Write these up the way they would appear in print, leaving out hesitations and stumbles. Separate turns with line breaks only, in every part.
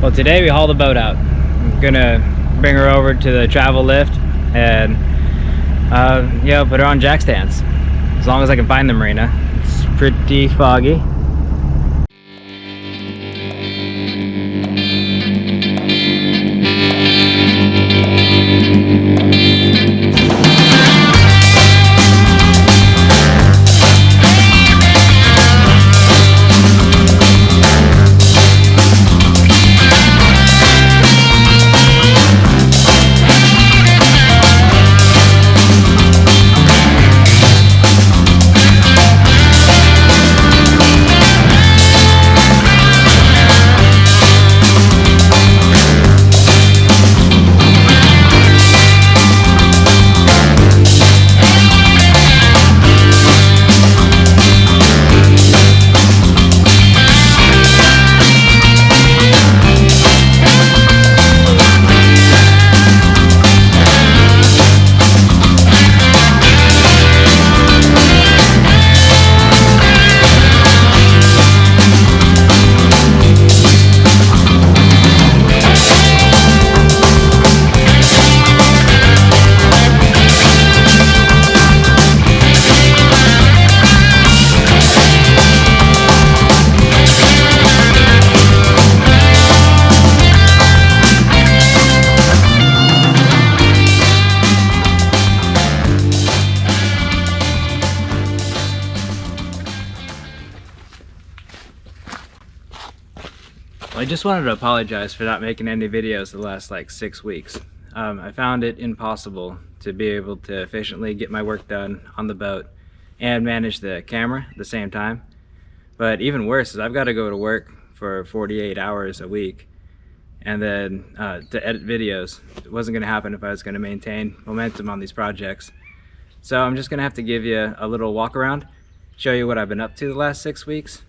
Well, today we hauled the boat out. I'm gonna bring her over to the travel lift and put her on jack stands. As long as I can find the marina. It's pretty foggy. I just wanted to apologize for not making any videos the last like 6 weeks. I found it impossible to be able to efficiently get my work done on the boat and manage the camera at the same time. But even worse is I've got to go to work for 48 hours a week and then to edit videos. It wasn't going to happen if I was going to maintain momentum on these projects. So I'm just going to have to give you a little walk around, show you what I've been up to the last 6 weeks.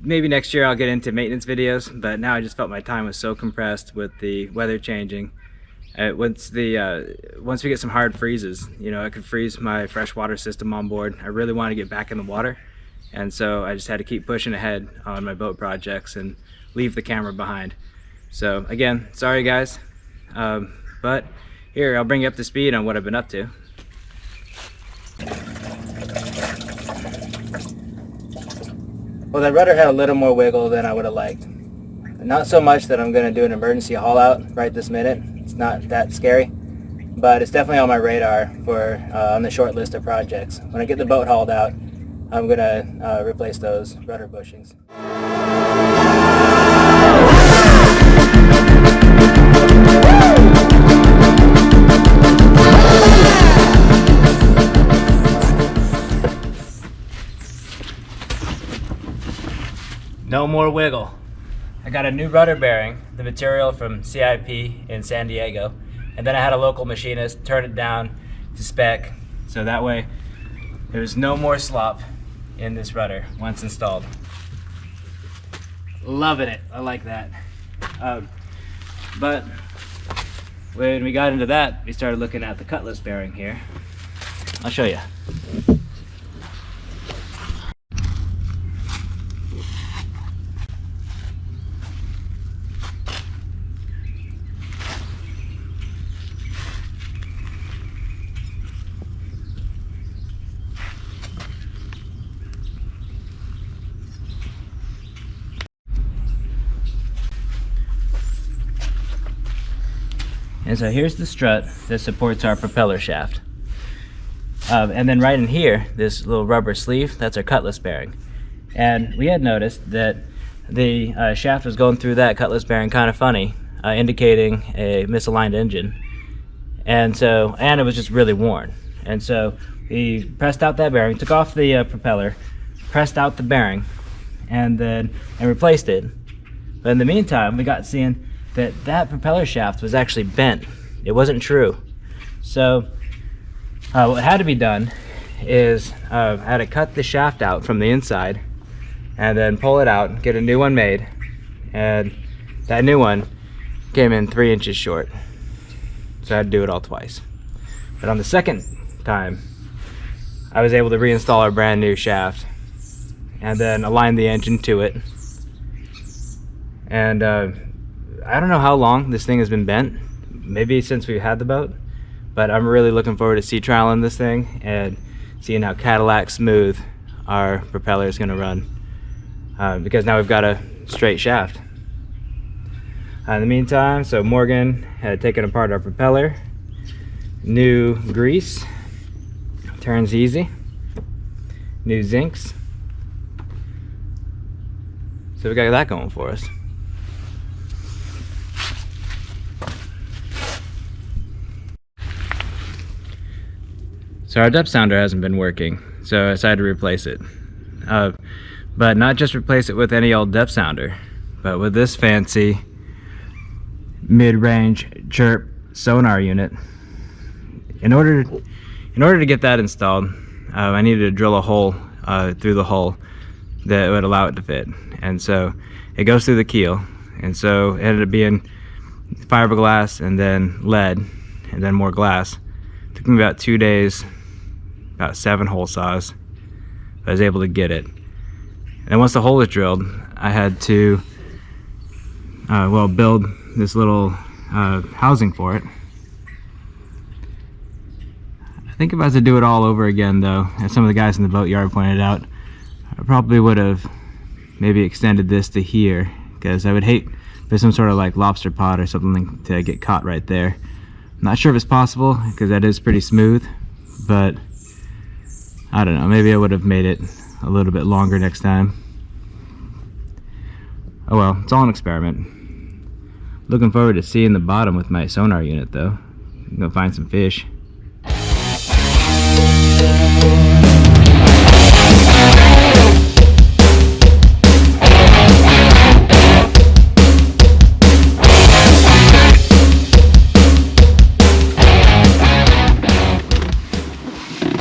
Maybe next year I'll get into maintenance videos, but now I just felt my time was so compressed with the weather changing. Once we get some hard freezes, I could freeze my freshwater system on board. I really want to get back in the water, and so I just had to keep pushing ahead on my boat projects and leave the camera behind. So again, sorry guys, but here, I'll bring you up to speed on what I've been up to. Well, that rudder had a little more wiggle than I would have liked. Not so much that I'm going to do an emergency haul out right this minute. It's not that scary, but it's definitely on my radar for on the short list of projects. When I get the boat hauled out, I'm going to replace those rudder bushings. No more wiggle. I got a new rudder bearing, the material from CIP in San Diego, and then I had a local machinist turn it down to spec, so that way there's no more slop in this rudder once installed. Loving it, I like that. But when we got into that, we started looking at the cutlass bearing here. I'll show you. And so here's the strut that supports our propeller shaft. And then right in here, this little rubber sleeve, that's our cutlass bearing. And we had noticed that the shaft was going through that cutlass bearing kind of funny, indicating a misaligned engine. And it was just really worn. And so we pressed out that bearing, took off the propeller, pressed out the bearing, and replaced it. But in the meantime, we got seeing that propeller shaft was actually bent. It wasn't true. So what had to be done is I had to cut the shaft out from the inside and then pull it out, get a new one made, and that new one came in 3 inches short. So I had to do it all twice. But on the second time, I was able to reinstall a brand new shaft and then align the engine to it. And I don't know how long this thing has been bent, maybe since we had the boat, but I'm really looking forward to sea trialing this thing and seeing how Cadillac smooth our propeller is going to run, because now we've got a straight shaft. In the meantime, so Morgan had taken apart our propeller, new grease, turns easy, new zincs, so we got that going for us. So our depth sounder hasn't been working, so I decided to replace it. But not just replace it with any old depth sounder, but with this fancy mid-range chirp sonar unit. In order to get that installed, I needed to drill a hole through the hull that would allow it to fit. And so it goes through the keel, and so it ended up being fiberglass and then lead and then more glass. It took me about 2 days, about 7 hole saws. I was able to get it. And once the hole was drilled, I had to build this little housing for it. I think if I was to do it all over again, though, as some of the guys in the boat yard pointed out, I probably would have maybe extended this to here, because I would hate for some sort of like lobster pot or something to get caught right there. I'm not sure if it's possible, because that is pretty smooth, but I don't know, maybe I would have made it a little bit longer next time. Oh well, it's all an experiment. Looking forward to seeing the bottom with my sonar unit, though. I'm gonna find some fish.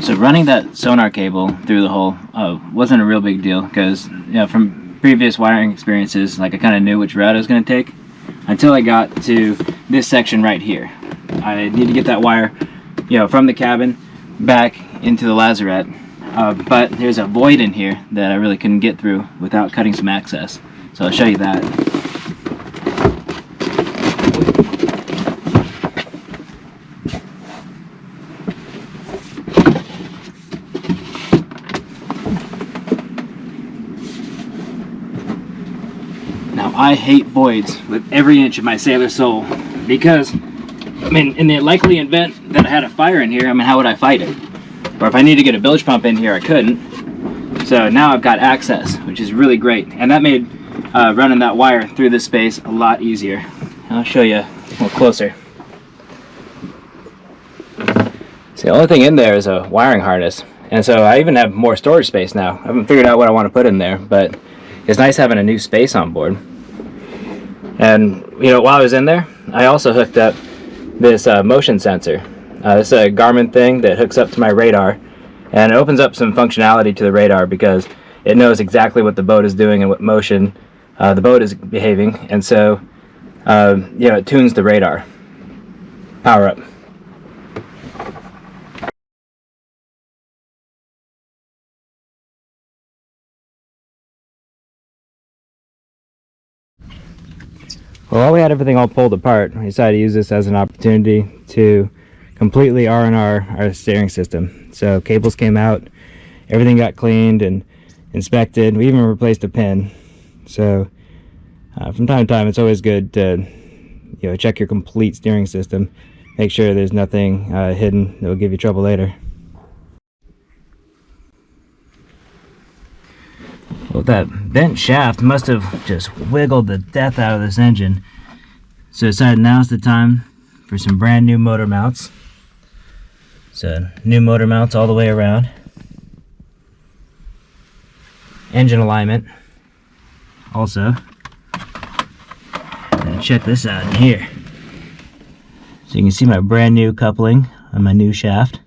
So running that sonar cable through the hole wasn't a real big deal, because from previous wiring experiences, like I kind of knew which route I was going to take, until I got to this section right here. I need to get that wire, from the cabin back into the lazarette, but there's a void in here that I really couldn't get through without cutting some access. So I'll show you that. Now, I hate voids with every inch of my sailor soul, because, in the likely event that I had a fire in here, how would I fight it? Or if I need to get a bilge pump in here, I couldn't. So now I've got access, which is really great. And that made running that wire through this space a lot easier. I'll show you a little closer. See, the only thing in there is a wiring harness. And so I even have more storage space now. I haven't figured out what I want to put in there, but it's nice having a new space on board. And while I was in there, I also hooked up this motion sensor. This is a Garmin thing that hooks up to my radar, and it opens up some functionality to the radar because it knows exactly what the boat is doing and what motion the boat is behaving, and so it tunes the radar. Power up. Well, while we had everything all pulled apart, we decided to use this as an opportunity to completely R&R our steering system. So cables came out, everything got cleaned and inspected. We even replaced a pin. So from time to time, it's always good to check your complete steering system. Make sure there's nothing hidden that will give you trouble later. Well, that bent shaft must have just wiggled the death out of this engine. So I decided now's the time for some brand new motor mounts. So new motor mounts all the way around. Engine alignment. Also, check this out in here. So you can see my brand new coupling on my new shaft.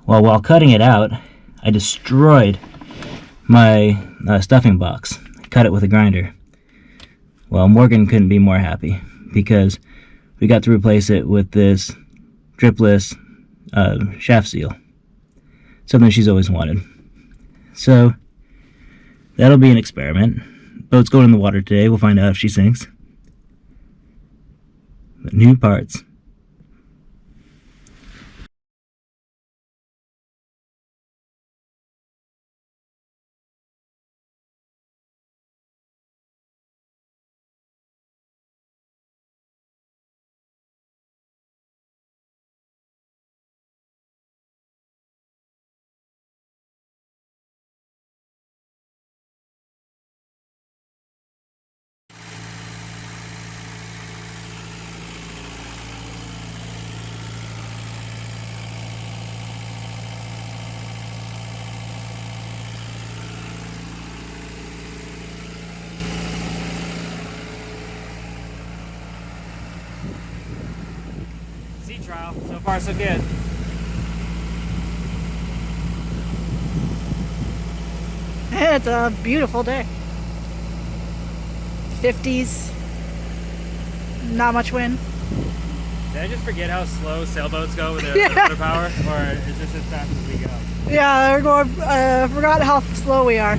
Well, while cutting it out, I destroyed my stuffing box. I cut it with a grinder. Well, Morgan couldn't be more happy because we got to replace it with this dripless shaft seal. Something she's always wanted. So that'll be an experiment. Boat's going in the water today. We'll find out if she sinks. But new parts. Sea trial. So far, so good.
It's a beautiful day. 50s. Not much wind.
Did I just forget how slow sailboats go with their motor power? Or is this as fast as we go?
Yeah, we're going. Forgot how slow we are.